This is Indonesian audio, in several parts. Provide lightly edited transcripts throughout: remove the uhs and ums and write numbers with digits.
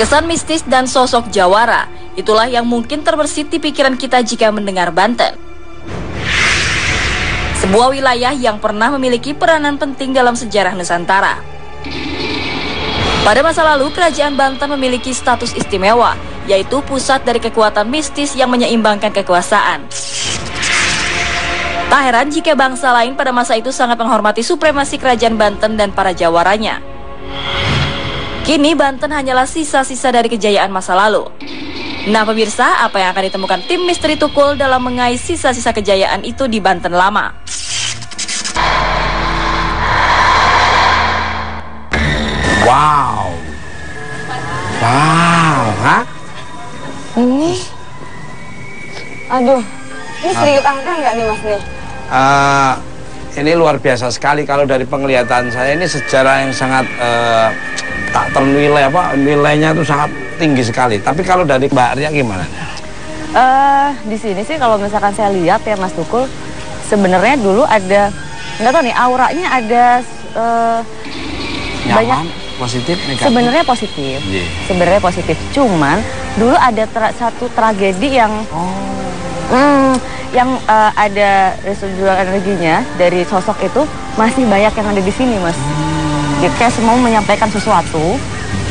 Kesan mistis dan sosok jawara, itulah yang mungkin terbersit di pikiran kita jika mendengar Banten. Sebuah wilayah yang pernah memiliki peranan penting dalam sejarah Nusantara. Pada masa lalu, Kerajaan Banten memiliki status istimewa, yaitu pusat dari kekuatan mistis yang menyeimbangkan kekuasaan. Tak heran jika bangsa lain pada masa itu sangat menghormati supremasi Kerajaan Banten dan para jawaranya. Kini Banten hanyalah sisa-sisa dari kejayaan masa lalu. Nah pemirsa, apa yang akan ditemukan tim Misteri Tukul dalam mengais sisa-sisa kejayaan itu di Banten lama? Wow. Wow, hah? Ini, aduh, ini sedikit angka nggak nih Mas nih? Ini luar biasa sekali kalau dari penglihatan saya, ini sejarah yang sangat tak ternilai, nilainya itu sangat tinggi sekali. Tapi kalau dari Mbak Arya gimana? Di sini sih kalau misalkan saya lihat ya Mas Tukul, sebenarnya dulu ada, nggak tahu nih, auranya ada Nyaman, banyak. Positif, negatif? Sebenarnya positif, sebenarnya positif. Cuman dulu ada satu tragedi yang ada residual energinya dari sosok itu masih banyak yang ada di sini Mas. Jadi kayak semua menyampaikan sesuatu,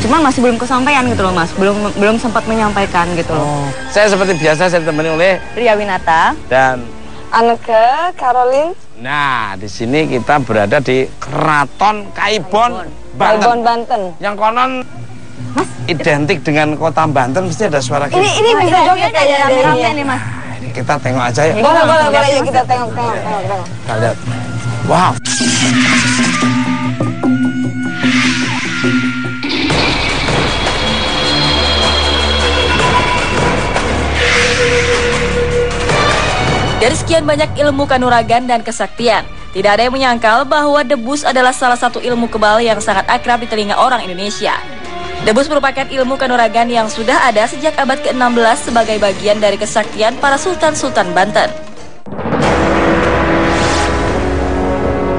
cuman masih belum kesampaian gitu loh Mas, belum sempat menyampaikan gitu loh. Saya seperti biasa saya ditemani oleh Ria Winata dan Anneke Caroline. Nah, di sini kita berada di Keraton Kaibon, Kaibon, Banten. Yang konon identik dengan kota Banten, mesti ada suara gitu. Ini bisa joget kayak ini Mas. Ini kita tengok aja ya. Boleh, yuk kita tengok. Kita lihat. Wow. Dari sekian banyak ilmu kanuragan dan kesaktian, tidak ada yang menyangkal bahwa debus adalah salah satu ilmu kebal yang sangat akrab di telinga orang Indonesia. Debus merupakan ilmu kanuragan yang sudah ada sejak abad ke-16 sebagai bagian dari kesaktian para sultan-sultan Banten.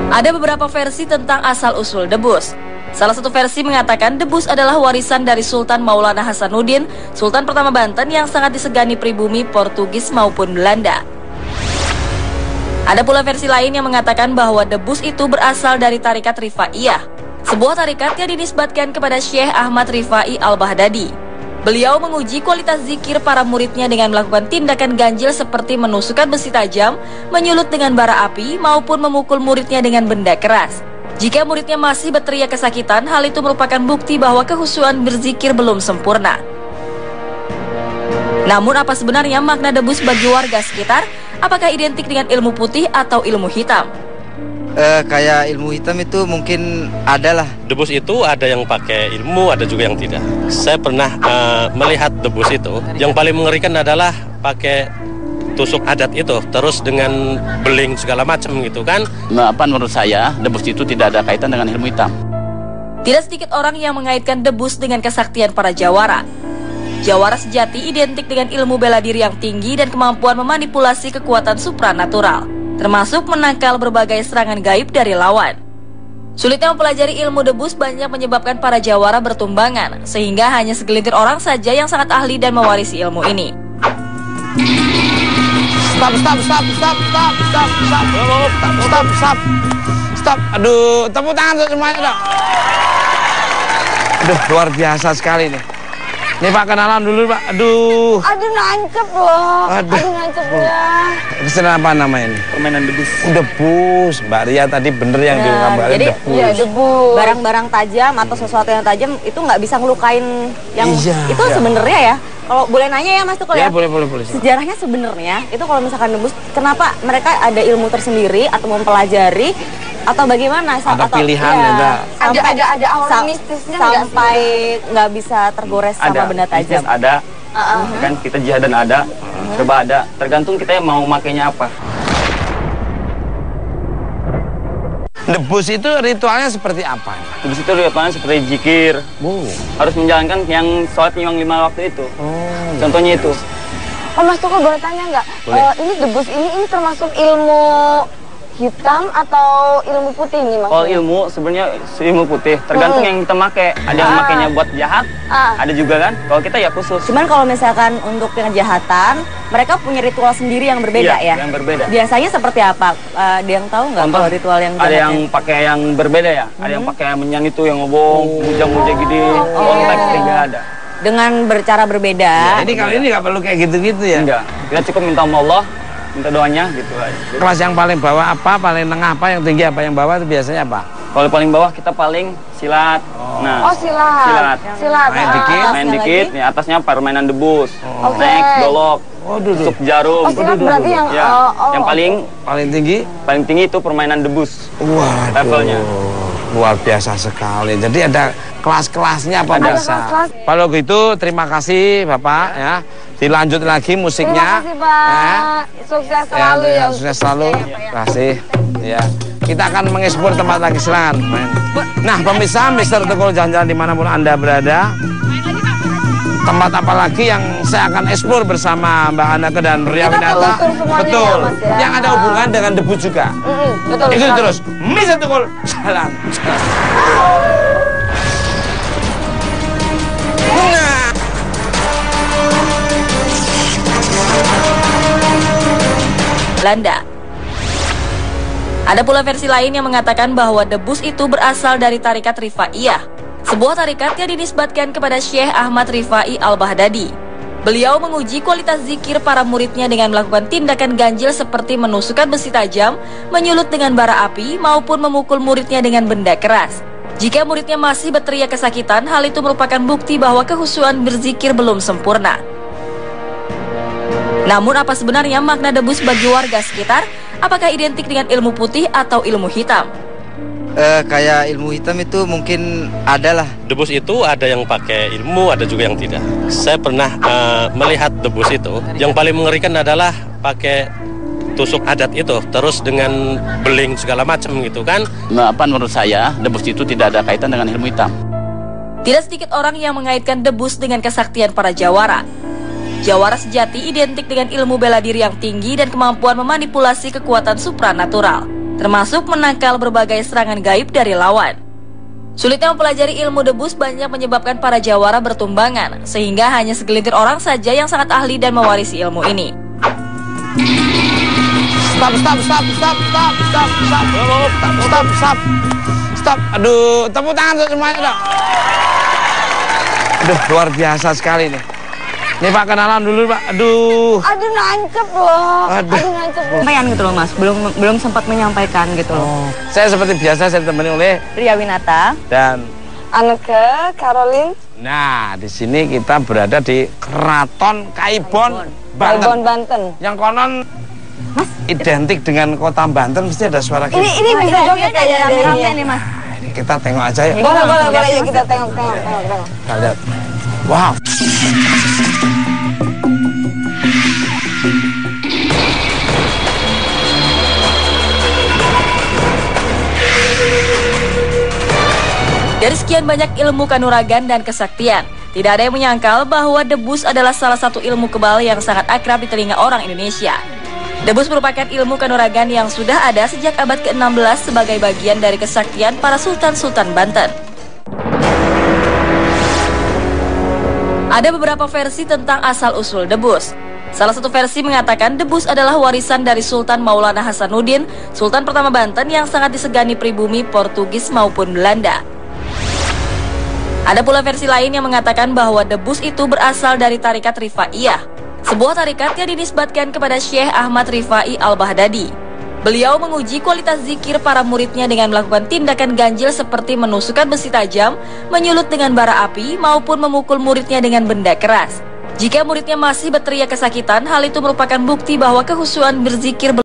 Ada beberapa versi tentang asal-usul debus. Salah satu versi mengatakan debus adalah warisan dari Sultan Maulana Hasanuddin, Sultan pertama Banten yang sangat disegani pribumi Portugis maupun Belanda. Ada pula versi lain yang mengatakan bahwa debus itu berasal dari tarikat Rifaiyah, sebuah tarikat yang dinisbatkan kepada Syekh Ahmad Rifai Al-Baghdadi. Beliau menguji kualitas zikir para muridnya dengan melakukan tindakan ganjil seperti menusukkan besi tajam, menyulut dengan bara api, maupun memukul muridnya dengan benda keras. Jika muridnya masih berteriak kesakitan, hal itu merupakan bukti bahwa kehusuan berzikir belum sempurna. Namun apa sebenarnya makna debus bagi warga sekitar? Apakah identik dengan ilmu putih atau ilmu hitam? Kayak ilmu hitam itu mungkin ada lah. Debus itu ada yang pakai ilmu, ada juga yang tidak. Saya pernah melihat debus itu. Yang paling mengerikan adalah pakai tusuk adat itu, terus dengan beling segala macam gitu kan. Nah, menurut saya debus itu tidak ada kaitan dengan ilmu hitam. Tidak sedikit orang yang mengaitkan debus dengan kesaktian para jawara. Jawara sejati identik dengan ilmu bela diri yang tinggi dan kemampuan memanipulasi kekuatan supranatural, termasuk menangkal berbagai serangan gaib dari lawan. Sulitnya mempelajari ilmu debus banyak menyebabkan para jawara bertumbangan, sehingga hanya segelintir orang saja yang sangat ahli dan mewarisi ilmu ini. Stop. Aduh, tepuk tangan semuanya dong. Aduh, luar biasa sekali nih. Nih Pak, kenalan dulu Pak. Aduh Nancep loh. Aduh nancep ya. Kesana apa namanya ini? Permainan debus. Debus. Mbak Ria tadi bener yang digambarin Jadi debus. ya, debus. Barang-barang tajam atau sesuatu yang tajam itu nggak bisa ngelukain yang itu sebenarnya ya. Kalau boleh nanya ya Mas Tukul ya. Boleh. Sejarahnya sebenarnya itu kalau misalkan debus, kenapa mereka ada ilmu tersendiri atau mempelajari atau bagaimana? Ada pilihan Ada aura mistisnya sampai nggak bisa tergores sama benda tajam. Ada, kan kita jihadan ada, coba ada. Tergantung kita yang mau makainya apa. Debus itu ritualnya seperti apa? Debus itu ritualnya seperti zikir. Harus menjalankan yang sholat yang 5 waktu itu. Contohnya itu. Oh Mas Tukul boleh tanya nggak? Ini debus ini termasuk ilmu hitam atau ilmu putih nih maksudnya? Kalau ilmu sebenarnya ilmu putih, tergantung yang kita pakai. Ada yang makainya buat jahat, ada juga kan. Kalau kita ya khusus. Cuman kalau misalkan untuk kejahatan, mereka punya ritual sendiri yang berbeda ya? Yang berbeda. Biasanya seperti apa? Ada yang tahu nggak kalau ritual yang ada yang pakai yang berbeda ya? Ada yang pakai menyan itu yang ngobong, muja-muja gede, konteks tidak ada. Dengan bercara berbeda. Jadi kali ini nggak perlu kayak gitu-gitu ya? Enggak. Kita cukup minta sama Allah, minta doanya gitu aja. Kelas yang paling bawah apa, paling tengah apa, yang tinggi apa, yang bawah itu biasanya apa? Kalau paling bawah kita paling silat. Oh, silat. Silat. Main dikit. Main dikit, nih atasnya permainan debus. Oke. Next, golok. Tusuk jarum. Oh, silat berarti yang Ya. Yang Paling tinggi? paling tinggi itu permainan debus. Waduh, Levelnya. luar biasa sekali. Jadi ada kelas-kelasnya apa Ada biasa? kelas-kelas. Kalau gitu terima kasih Bapak ya. Dilanjut lagi musiknya. Terima kasih Pak. Sukses selalu ya. Sukses selalu. Terima kasih. Ya. Kita akan mengeksplor tempat lagi, silakan. Nah, pemirsa Mr. Tukul jalan-jalan dimanapun Anda berada. Tempat apa lagi yang saya akan eksplor bersama Mbak Anake dan Ria Winata? telusur semuanya Betul. ya, Mas, ya. Yang ada hubungan dengan debu juga. Betul. Itu sekali. terus. Mr. Tukul jalan. Belanda. Ada pula versi lain yang mengatakan bahwa debus itu berasal dari tarikat Rifaiyah, sebuah tarikat yang dinisbatkan kepada Syekh Ahmad Rifai Al-Baghdadi. Beliau menguji kualitas zikir para muridnya dengan melakukan tindakan ganjil seperti menusukkan besi tajam, menyulut dengan bara api, maupun memukul muridnya dengan benda keras. Jika muridnya masih berteriak kesakitan, hal itu merupakan bukti bahwa kehusuan berzikir belum sempurna. Namun apa sebenarnya makna debus bagi warga sekitar? Apakah identik dengan ilmu putih atau ilmu hitam? Kayak ilmu hitam itu mungkin ada lah. Debus itu ada yang pakai ilmu, ada juga yang tidak. Saya pernah melihat debus itu. Yang paling mengerikan adalah pakai tusuk adat itu, terus dengan beling segala macam gitu kan. Nah, menurut saya debus itu tidak ada kaitan dengan ilmu hitam. Tidak sedikit orang yang mengaitkan debus dengan kesaktian para jawara. Jawara sejati identik dengan ilmu bela diri yang tinggi dan kemampuan memanipulasi kekuatan supranatural, termasuk menangkal berbagai serangan gaib dari lawan. Sulitnya mempelajari ilmu debus banyak menyebabkan para jawara bertumbangan, sehingga hanya segelintir orang saja yang sangat ahli dan mewarisi ilmu ini. Stop. Aduh, tepuk tangan untuk semuanya dong. Aduh, luar biasa sekali nih. Nih Pak, kenalan dulu Pak. Aduh. Aduh nancep loh. Aduh. Nancep loh. Sampaikan gitu loh Mas, belum sempat menyampaikan gitu loh. Saya seperti biasa saya ditemani oleh Ria Winata dan Anake, Caroline, nah, di sini kita berada di Keraton Kaibon, Kaibon, Banten. Banten. Yang konon identik dengan kota Banten mesti ada suara gitu. Ini bisa joget ya ini Mas. Nah, ini kita tengok aja ya. Boleh, yuk kita tengok. Kita lihat. Wow. Dari sekian banyak ilmu kanuragan dan kesaktian, tidak ada yang menyangkal bahwa debus adalah salah satu ilmu kebal yang sangat akrab di telinga orang Indonesia. Debus merupakan ilmu kanuragan yang sudah ada sejak abad ke-16 sebagai bagian dari kesaktian para sultan-sultan Banten. Ada beberapa versi tentang asal-usul debus. Salah satu versi mengatakan debus adalah warisan dari Sultan Maulana Hasanuddin, Sultan pertama Banten yang sangat disegani pribumi Portugis maupun Belanda. Ada pula versi lain yang mengatakan bahwa debus itu berasal dari tarikat Rifaiyah, sebuah tarikat yang dinisbatkan kepada Syekh Ahmad Rifai Al-Baghdadi. Beliau menguji kualitas zikir para muridnya dengan melakukan tindakan ganjil seperti menusukkan besi tajam, menyulut dengan bara api, maupun memukul muridnya dengan benda keras. Jika muridnya masih berteriak kesakitan, hal itu merupakan bukti bahwa kehusuan berzikir